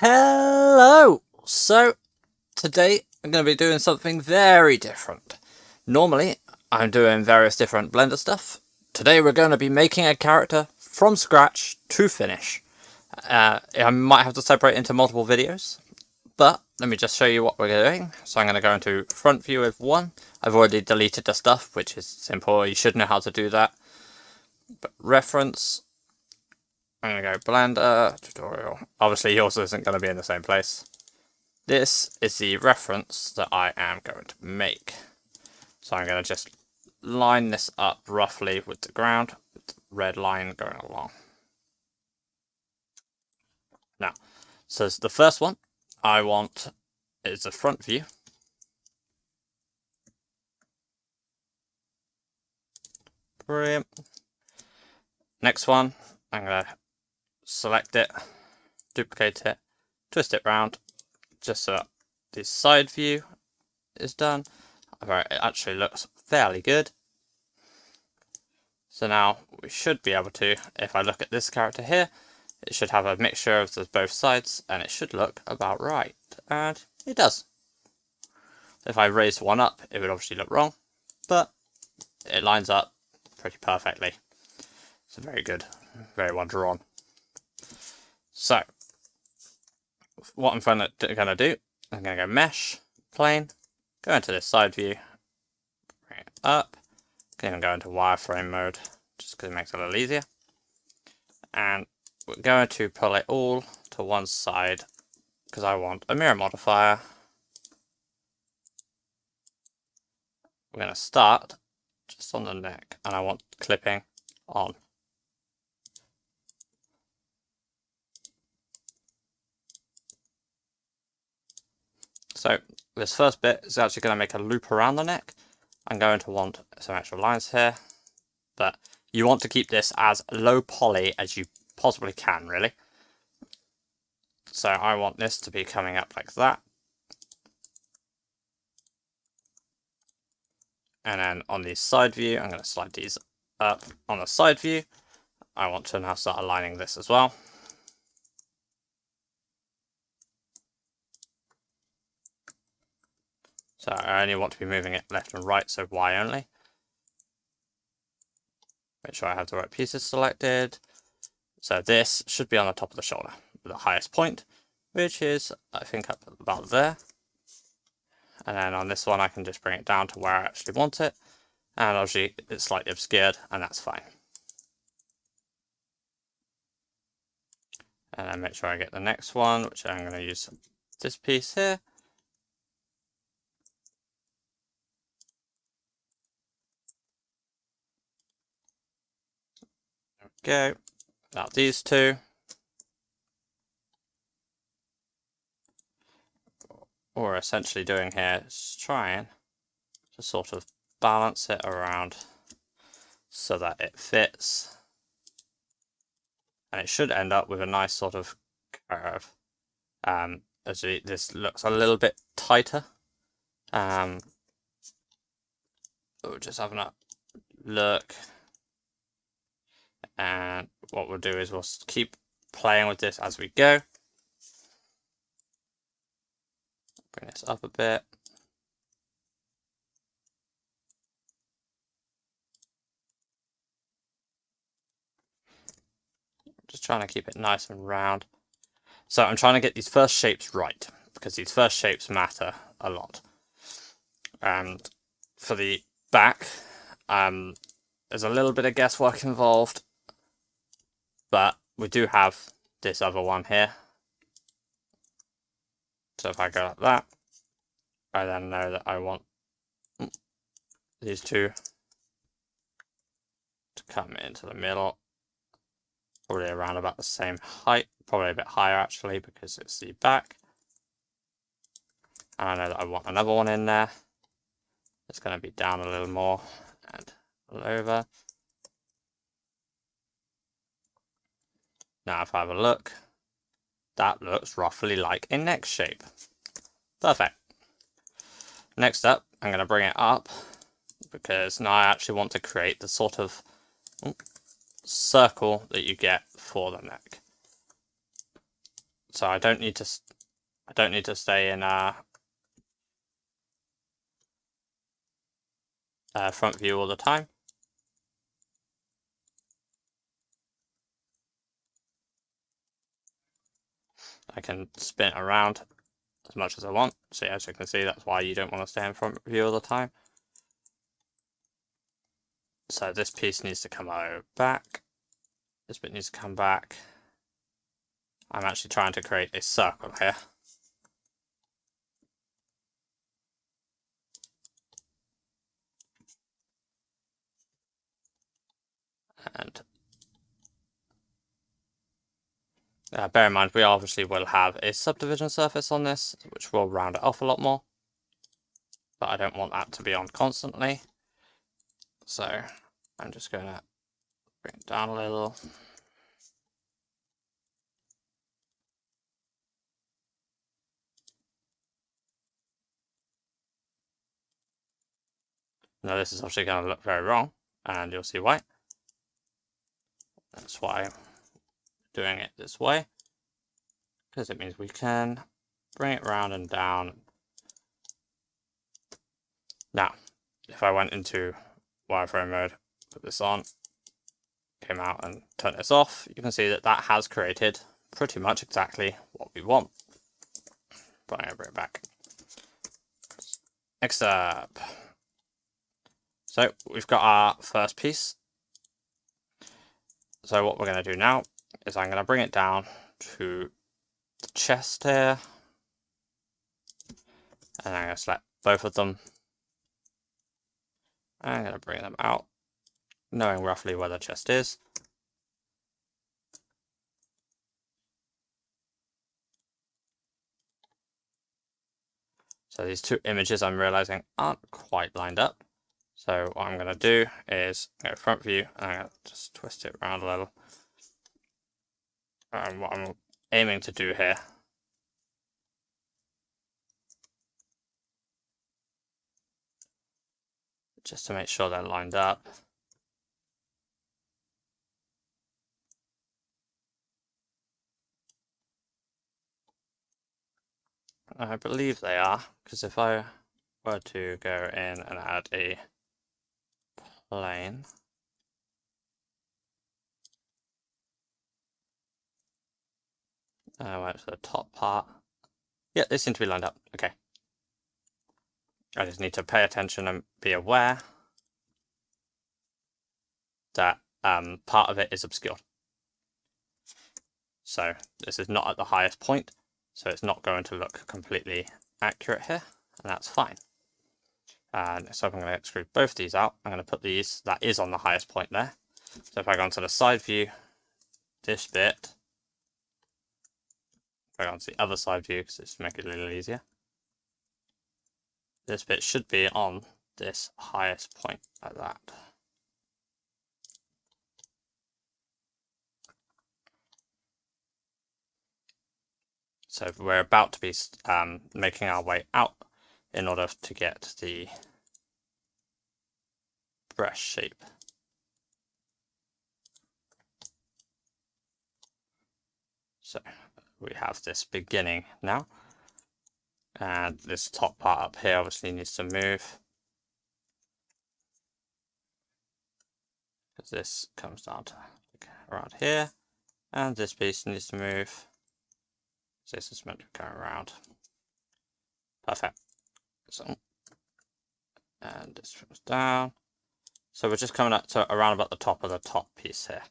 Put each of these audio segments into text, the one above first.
Hello! So, today I'm going to be doing something very different. Normally, I'm doing various different Blender stuff. Today we're going to be making a character from scratch to finish. I might have to separate into multiple videos, but let me just show you what we're doing. So I'm going to go into front view with one. I've already deleted the stuff, which is simple. You should know how to do that. But reference, I'm going to go Blender, tutorial. Obviously yours isn't going to be in the same place. This is the reference that I am going to make. So I'm going to just line this up roughly with the ground, with the red line going along. Now, so the first one I want is the front view. Brilliant. Next one, I'm going to select it, duplicate it, twist it round, just so that the side view is done. It actually looks fairly good. So now we should be able to, if I look at this character here, it should have a mixture of both sides and it should look about right. And it does. If I raised one up, it would obviously look wrong, but it lines up pretty perfectly. It's very good, very well drawn. So, what I'm going to do, I'm going to go mesh, plane, go into this side view, bring it up, can even go into wireframe mode, just because it makes it a little easier. And we're going to pull it all to one side, because I want a mirror modifier. We're going to start just on the neck, and I want clipping on. So this first bit is actually going to make a loop around the neck. I'm going to want some extra lines here, but you want to keep this as low poly as you possibly can, really. So I want this to be coming up like that. And then on the side view, I'm going to slide these up on the side view. I want to now start aligning this as well. So I only want to be moving it left and right, so Y only. Make sure I have the right pieces selected. So this should be on the top of the shoulder, the highest point, which is, I think, up about there. And then on this one, I can just bring it down to where I actually want it. And obviously, it's slightly obscured, and that's fine. And then make sure I get the next one, which I'm going to use this piece here. There we go. Now these two. What we're essentially doing here is trying to sort of balance it around so that it fits. And it should end up with a nice sort of curve. As this looks a little bit tighter. We're just having a look. And what we'll do is we'll keep playing with this as we go. Bring this up a bit. Just trying to keep it nice and round. So I'm trying to get these first shapes right, because these first shapes matter a lot. And for the back, there's a little bit of guesswork involved, but we do have this other one here. So if I go like that, I then know that I want these two to come into the middle, probably around about the same height, probably a bit higher actually because it's the back. And I know that I want another one in there. It's going to be down a little more and a little over. Now if I have a look, that looks roughly like a neck shape. Perfect. Next up, I'm going to bring it up because now I actually want to create the sort of circle that you get for the neck. So I don't need to stay in front view all the time. I can spin it around as much as I want. So as you can see, that's why you don't want to stay in front view all the time. So this piece needs to come back. This bit needs to come back. I'm actually trying to create a circle here. And bear in mind, we obviously will have a subdivision surface on this, which will round it off a lot more. But I don't want that to be on constantly. So I'm just going to bring it down a little. Now this is obviously going to look very wrong, and you'll see why. That's why I'm doing it this way, because it means we can bring it round and down. Now, if I went into wireframe mode, put this on, came out and turn this off, you can see that that has created pretty much exactly what we want. But I'm going to bring it back. Next up. So we've got our first piece. So what we're going to do now is I'm going to bring it down to the chest here. And I'm going to select both of them. I'm going to bring them out, knowing roughly where the chest is. So these two images I'm realizing aren't quite lined up. So what I'm going to do is go front view, and I'm going to just twist it around a little. And what I'm aiming to do here just to make sure they're lined up. I believe they are, because if I were to go in and add a plane, I went to the top part. Yeah, they seem to be lined up. Okay. I just need to pay attention and be aware that part of it is obscured. So this is not at the highest point, so it's not going to look completely accurate here, and that's fine. And so if I'm going to extrude both these out, I'm going to put these, that is on the highest point there. So if I go onto the side view, this bit, if I go onto the other side view, because it's to make it a little easier, this bit should be on this highest point, like that. So we're about to be making our way out in order to get the breast shape. So we have this beginning now, and this top part up here obviously needs to move, because this comes down to around here, and this piece needs to move. So this is meant to go around. Perfect. So, and this goes down. So we're just coming up to around about the top of the top piece here.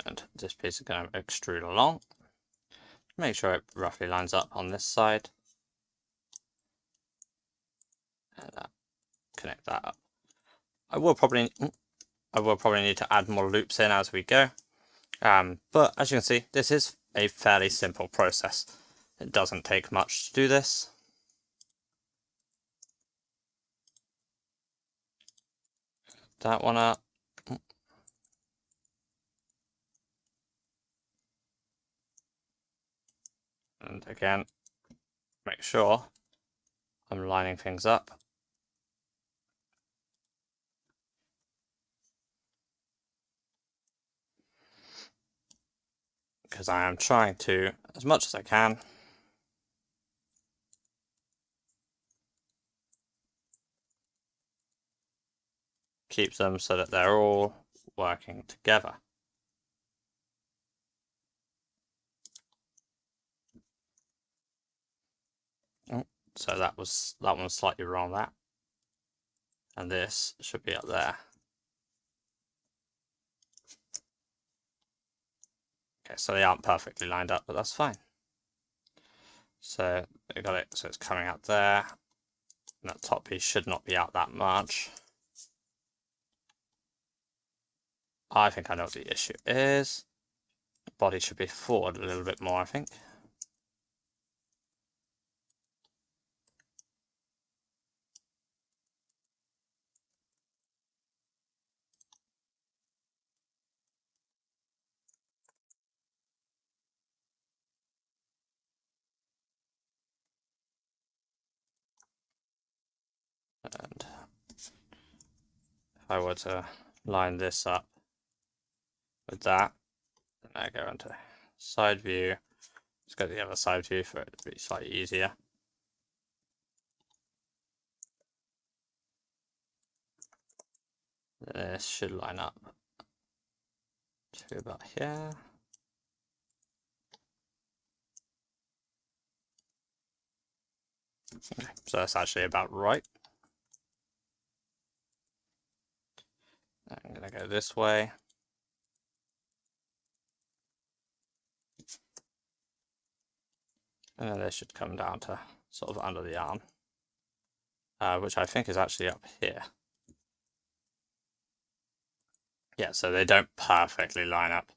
And this piece is going to extrude along. Make sure it roughly lines up on this side. And connect that up. I will probably need to add more loops in as we go. But as you can see, this is a fairly simple process. It doesn't take much to do this. That one up. And again, make sure I'm lining things up. because I am trying to, as much as I can, keep them so that they're all working together. Oh, so that one's slightly wrong, that. And this should be up there. Okay, so they aren't perfectly lined up, but that's fine. So we got it, so it's coming out there. And that top piece should not be out that much. I think I know what the issue is. The body should be forward a little bit more, I think. And if I were to line this up with that, then I go into side view. Let's go to the other side view for it to be slightly easier. This should line up to about here. Okay, so that's actually about right. I'm going to go this way. And then this should come down to sort of under the arm, which I think is actually up here. Yeah, so they don't perfectly line up.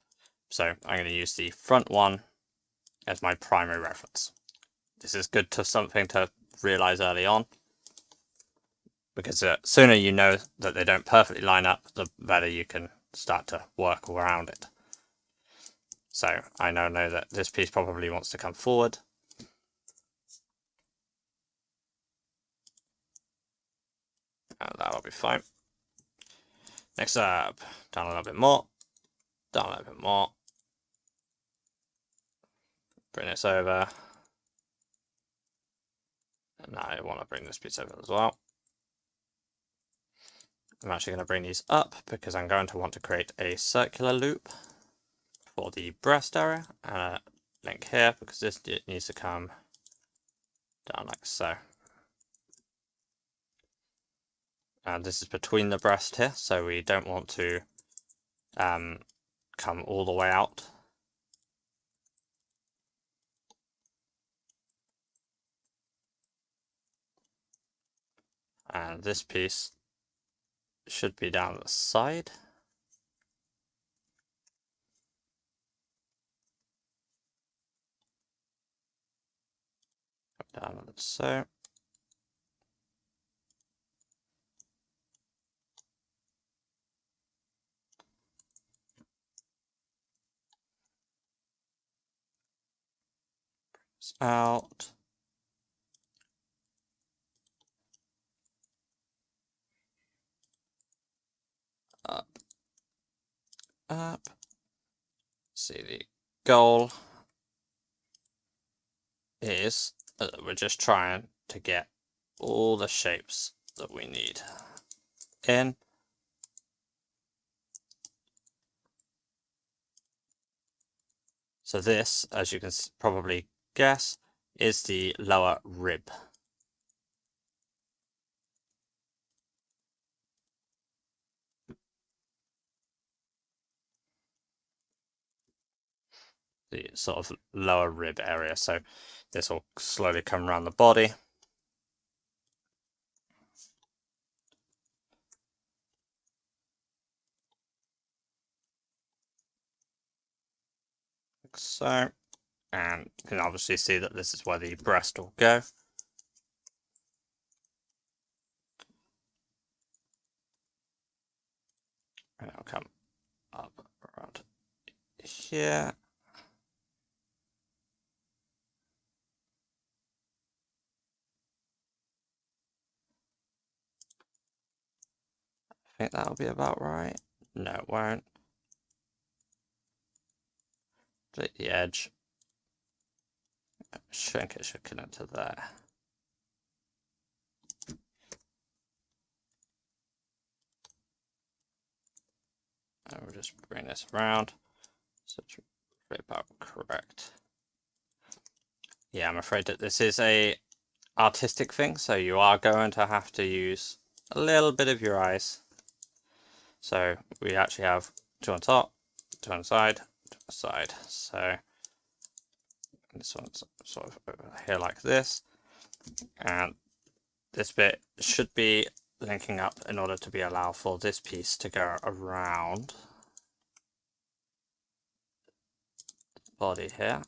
So I'm going to use the front one as my primary reference. This is good to something to realize early on, because the sooner you know that they don't perfectly line up, the better you can start to work around it. So I now know that this piece probably wants to come forward. And that'll be fine. Next up, down a little bit more, down a little bit more. Bring this over. And now I want to bring this piece over as well. I'm actually going to bring these up because I'm going to want to create a circular loop for the breast area, and a link here because this needs to come down like so. And this is between the breast here, so we don't want to come all the way out. And this piece should be down the side. Come down like so. Out. Up. Up. See, the goal is that we're just trying to get all the shapes that we need in. So this, as you can probably guess, is the lower rib. The sort of lower rib area. So this will slowly come around the body. Like so. And you can obviously see that this is where the breast will go. And it'll come up around here. I think that'll be about right. No, it won't. split the edge, shrink it should connect to there. And we'll just bring this around, so it's about correct. Yeah, I'm afraid that this is a artistic thing, so you are going to have to use a little bit of your eyes. So we actually have two on top, two on the side, two on the side. So this one's sort of over here like this, and this bit should be linking up in order to be allowed for this piece to go around the body here.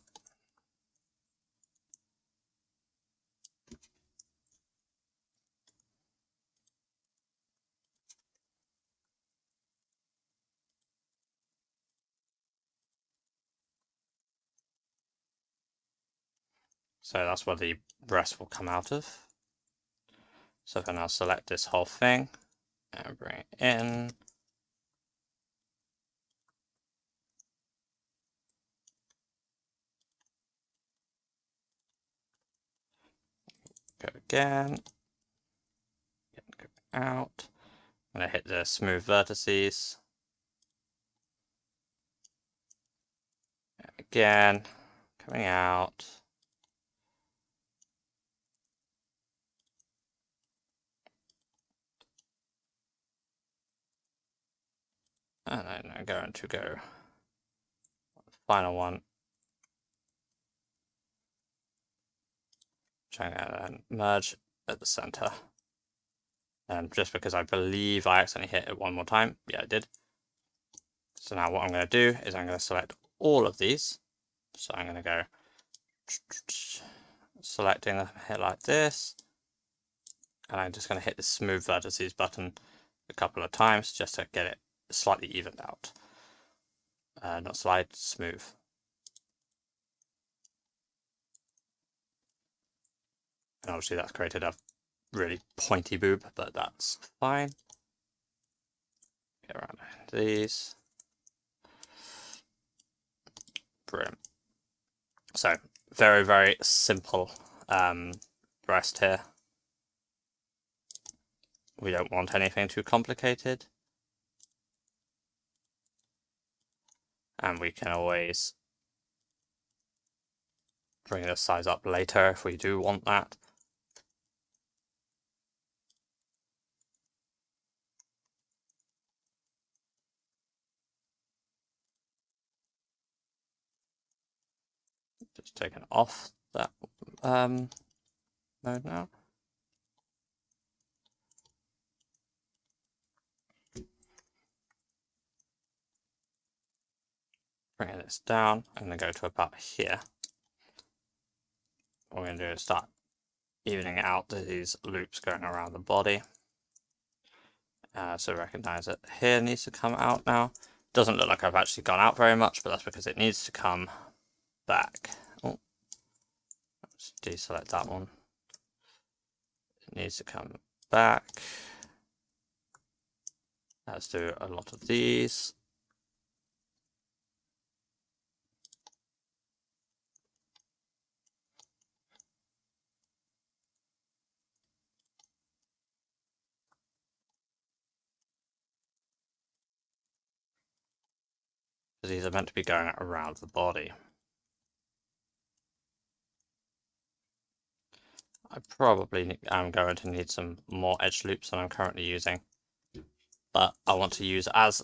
So that's where the breast will come out of. So then I'll select this whole thing and bring it in. Go again. Go out. I'm going to hit the smooth vertices. Again, coming out. And then I'm going to go final one. Trying to merge at the center. And just because I believe I accidentally hit it one more time. Yeah, I did. So now what I'm going to do is I'm going to select all of these. So I'm going to go selecting them here like this. And I'm just going to hit the smooth vertices button a couple of times just to get it slightly evened out. Not slide, smooth. And obviously that's created a really pointy boob, but that's fine. Get around these. Brilliant. So very, very simple breast here. We don't want anything too complicated. And we can always bring this size up later if we do want that. Just taking off that mode now. Bringing this down, I'm going to go to about here. What we're going to do is start evening out these loops going around the body. So recognize that here needs to come out now. Doesn't look like I've actually gone out very much, but that's because it needs to come back. Oh, let's deselect that one. It needs to come back. Let's do a lot of these. Because these are meant to be going around the body. I probably am going to need some more edge loops than I'm currently using. But I want to use as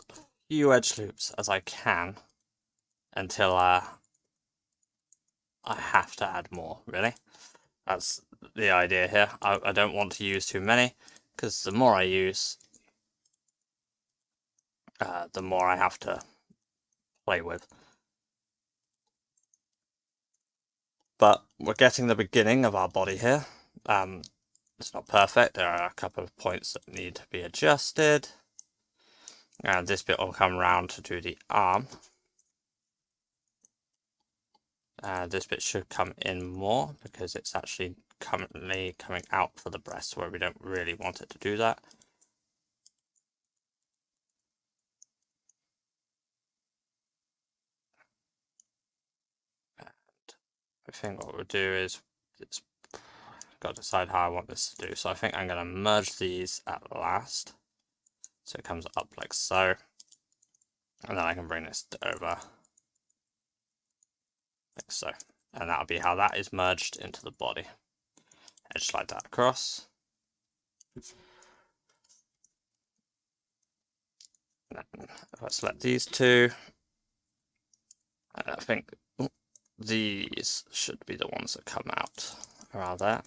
few edge loops as I can until I have to add more, really. That's the idea here. I don't want to use too many, because the more I use, the more I have to play with. But we're getting the beginning of our body here. It's not perfect. There are a couple of points that need to be adjusted. And this bit will come round to do the arm. This bit should come in more because it's actually currently coming out for the breast where we don't really want it to do that. think what we'll do is it's got to decide how I want this to do. So I think I'm going to merge these at last. So it comes up like so. And then I can bring this over like so. And that'll be how that is merged into the body. Edge slide that across. And then if I select these two, I think these should be the ones that come out around there.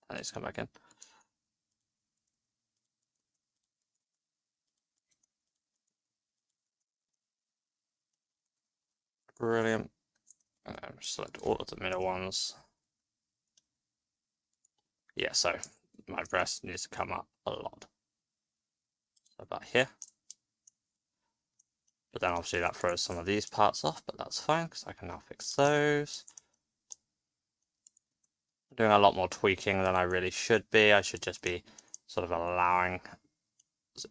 And these come back in. Brilliant. And then select all of the middle ones. Yeah, so my breast needs to come up a lot. So about here. But then obviously that throws some of these parts off, but that's fine because I can now fix those. I'm doing a lot more tweaking than I really should be. I should just be sort of allowing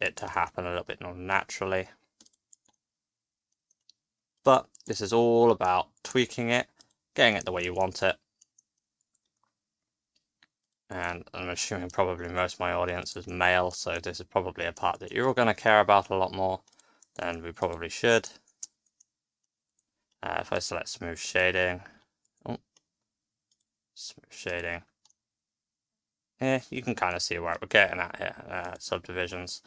it to happen a little bit more naturally. But this is all about tweaking it, getting it the way you want it. And I'm assuming probably most of my audience is male, so this is probably a part that you're all going to care about a lot more than we probably should. If I select smooth shading, yeah, you can kind of see where we're getting at here, subdivisions.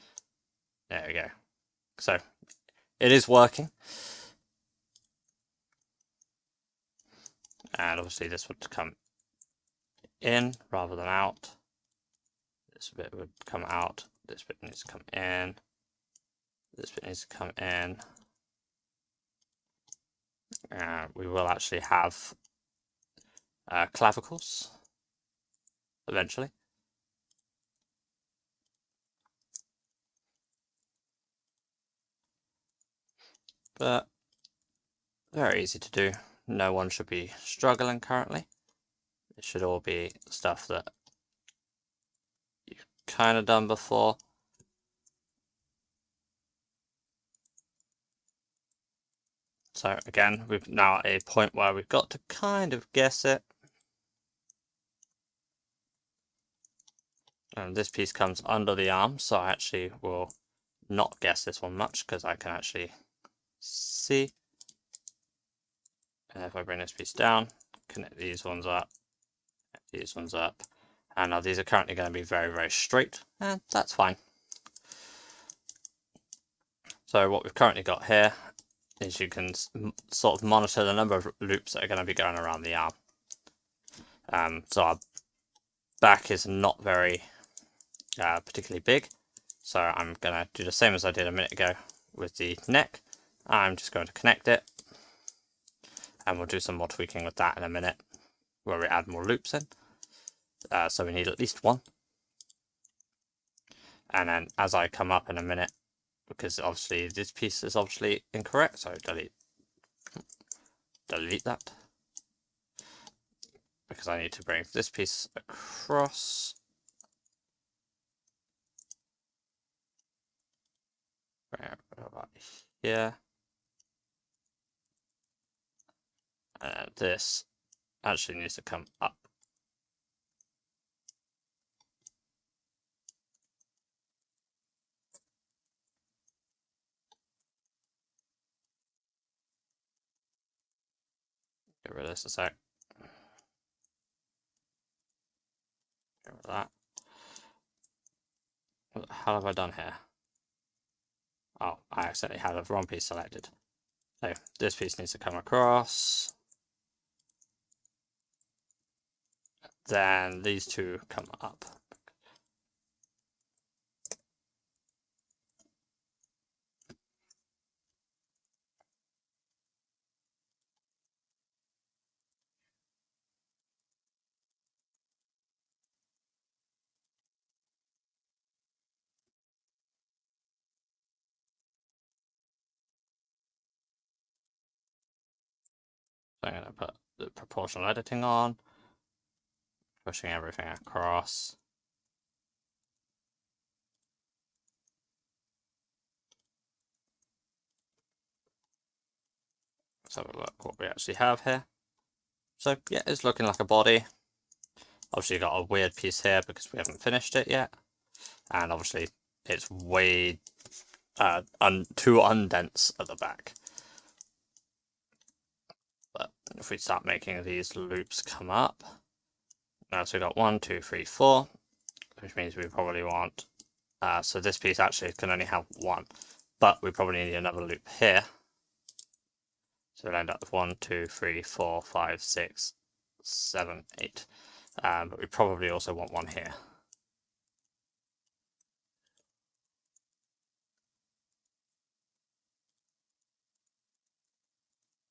There we go. So it is working. And obviously this would come in rather than out. This bit would come out, this bit needs to come in, this bit needs to come in. We will actually have clavicles eventually. But very easy to do. No one should be struggling currently. It should all be stuff that you've kind of done before. So again, we've now at a point where we've got to kind of guess it. And this piece comes under the arm, so I actually will not guess this one much because I can actually see. And if I bring this piece down, connect these ones up, and now these are currently going to be very, very straight, and that's fine. So what we've currently got here is you can sort of monitor the number of loops that are going to be going around the arm. So our back is not very particularly big, so I'm going to do the same as I did a minute ago with the neck. I'm just going to connect it, and we'll do some more tweaking with that in a minute where we add more loops in. So we need at least one. And then as I come up in a minute, because obviously this piece is obviously incorrect, so delete that, because I need to bring this piece across. Bring it over here. And this actually needs to come up. Get rid of this a sec. Get rid of that. What the hell have I done here? Oh, I accidentally had the wrong piece selected. So this piece needs to come across. Then these two come up. So I'm going to put the proportional editing on, pushing everything across. Let's have a look what we actually have here. So yeah, it's looking like a body. Obviously got a weird piece here because we haven't finished it yet. And obviously it's way too undense at the back. But if we start making these loops come up, now so we got 1, 2, 3, 4, which means we probably want, so this piece actually can only have one, but we probably need another loop here. So we'll end up with 1, 2, 3, 4, 5, 6, 7, 8. But we probably also want one here.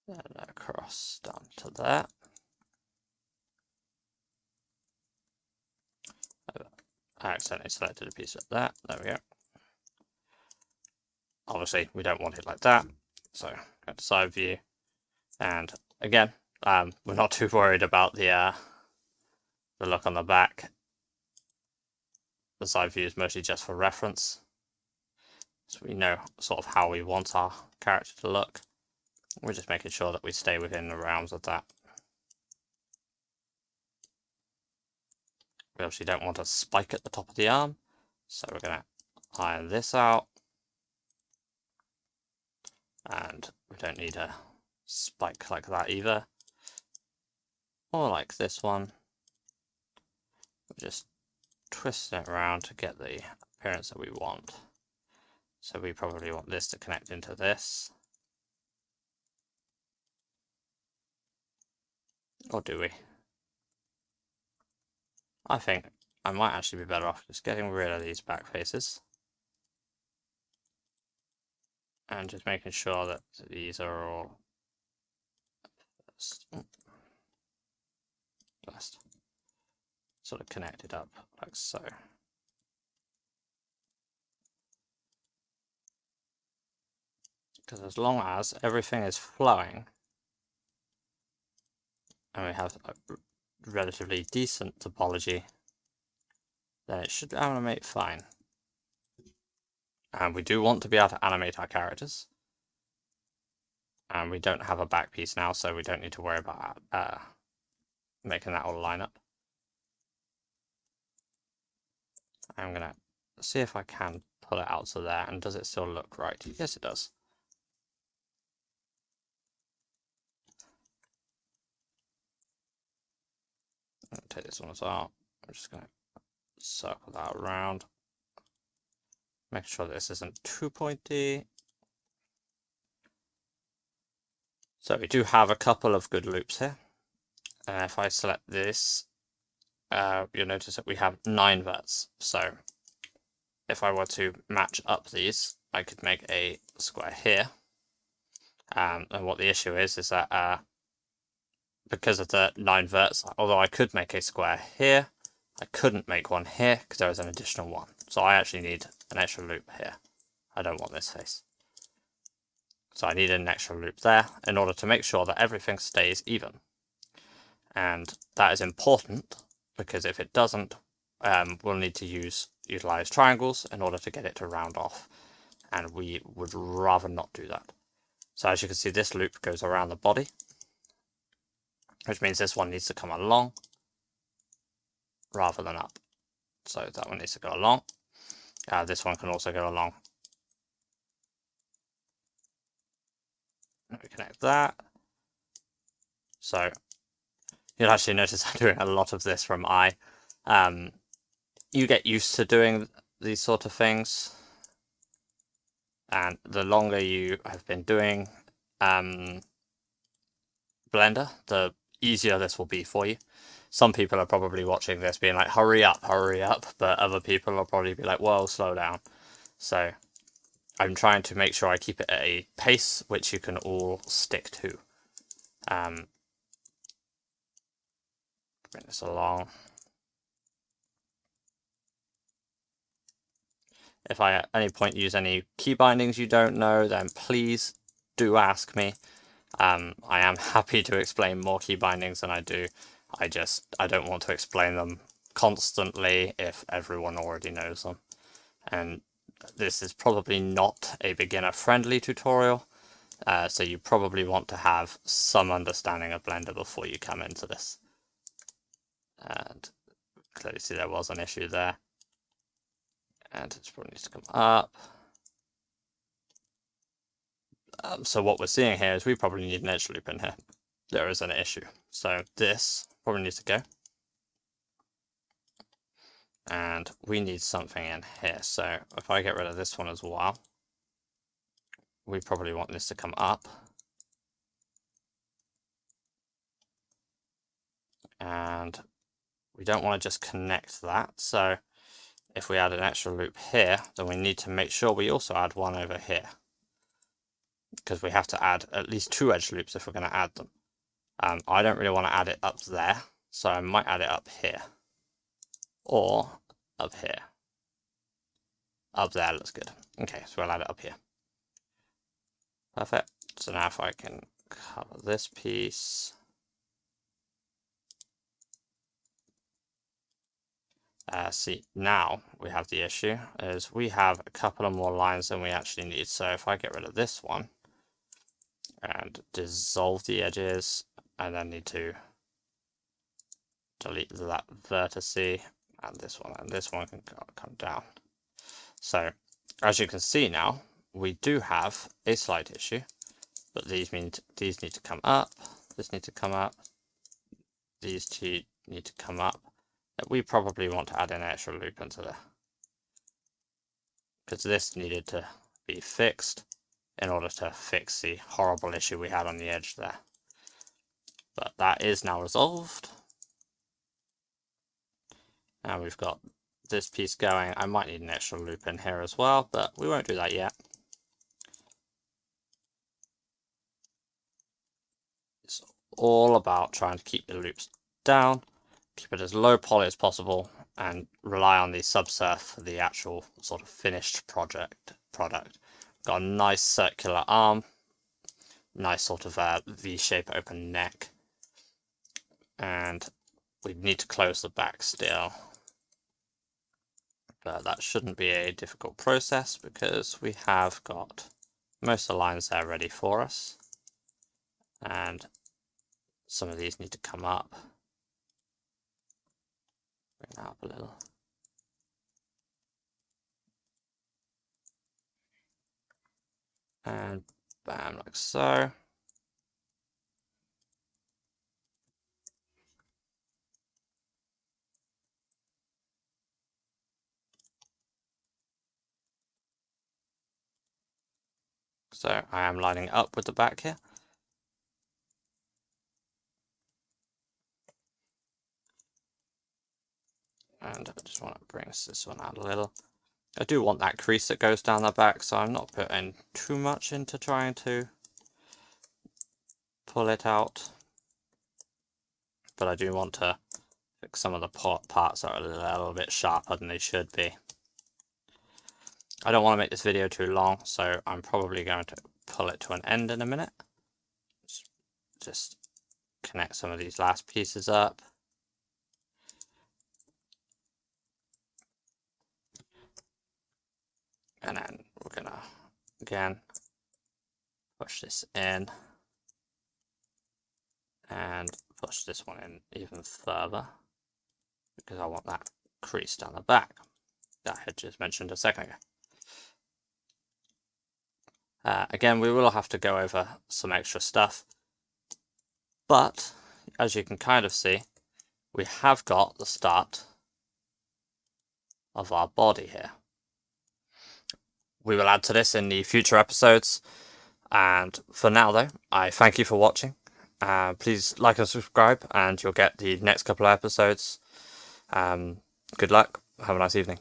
And across down to there. I accidentally selected a piece of that. There we go. Obviously, we don't want it like that. So go to side view. And again, we're not too worried about the look on the back. The side view is mostly just for reference. So we know sort of how we want our character to look. We're just making sure that we stay within the realms of that. We obviously don't want a spike at the top of the arm, so we're going to iron this out. And we don't need a spike like that either. Or like this one. We're just twisting it around to get the appearance that we want. So we probably want this to connect into this. Or do we? I think I might actually be better off just getting rid of these back faces. And just making sure that these are all just sort of connected up like so. Because as long as everything is flowing and we have a relatively decent topology, then it should animate fine. And we do want to be able to animate our characters. And we don't have a back piece now, so we don't need to worry about making that all line up. I'm going to see if I can pull it out to there, and does it still look right? Yes, it does. I'm going to take this one as well. I'm just going to circle that around. Make sure this isn't too pointy. So we do have a couple of good loops here. And if I select this, you'll notice that we have 9 verts. So if I were to match up these, I could make a square here. And what the issue is that because of the 9 verts, although I could make a square here, I couldn't make one here because there was an additional one. So I actually need an extra loop here. I don't want this face. So I need an extra loop there in order to make sure that everything stays even. And that is important because if it doesn't, we'll need to utilize triangles in order to get it to round off. And we would rather not do that. So as you can see, this loop goes around the body, which means this one needs to come along rather than up. So that one needs to go along. This one can also go along. We connect that. So you'll actually notice I'm doing a lot of this from eye. You get used to doing these sort of things, and the longer you have been doing Blender, the easier this will be for you. Some people are probably watching this being like, hurry up, but other people will probably be like, whoa, slow down. So I'm trying to make sure I keep it at a pace which you can all stick to. Bring this along. If I at any point use any key bindings you don't know, then please do ask me. I am happy to explain more key bindings than I do. I don't want to explain them constantly if everyone already knows them. And this is probably not a beginner-friendly tutorial. So you probably want to have some understanding of Blender before you come into this. And clearly see there was an issue there. And it probably needs to come up. So what we're seeing here is we probably need an edge loop in here. There is an issue. So this probably needs to go. And we need something in here. So if I get rid of this one as well, we probably want this to come up. And we don't want to just connect that. So if we add an extra loop here, then we need to make sure we also add one over here, because we have to add at least 2 edge loops if we're going to add them. I don't really want to add it up there, so I might add it up here. Or up here. Up there looks good. Okay, so we'll add it up here. Perfect. So now if I can cover this piece. See, now we have the issue is we have a couple of more lines than we actually need. So if I get rid of this one and dissolve the edges, and then need to delete that vertice, and this one can come down. So as you can see now, we do have a slight issue, but these need to come up, this needs to come up, these two need to come up. We probably want to add an extra loop into there, because this needed to be fixed in order to fix the horrible issue we had on the edge there. But that is now resolved. Now we've got this piece going. I might need an extra loop in here as well, but we won't do that yet. It's all about trying to keep the loops down, keep it as low poly as possible, and rely on the subsurf for the actual sort of finished product. Got a nice circular arm, nice sort of V-shape open neck, and we need to close the back still. But that shouldn't be a difficult process because we have got most of the lines there ready for us. And some of these need to come up. Bring that up a little. And bam, like so. So I am lining up with the back here. And I just want to bring this one out a little. I do want that crease that goes down the back, so I'm not putting too much into trying to pull it out. But I do want to fix some of the parts that are a little bit sharper than they should be. I don't want to make this video too long, so I'm probably going to pull it to an end in a minute. Just connect some of these last pieces up. And then we're gonna, again, push this in and push this one in even further because I want that crease down the back that I had just mentioned a second ago. Again, we will have to go over some extra stuff, but as you can kind of see, we have got the start of our body here. We will add to this in the future episodes, and for now though, I thank you for watching. Please like and subscribe and you'll get the next couple of episodes. Good luck, have a nice evening.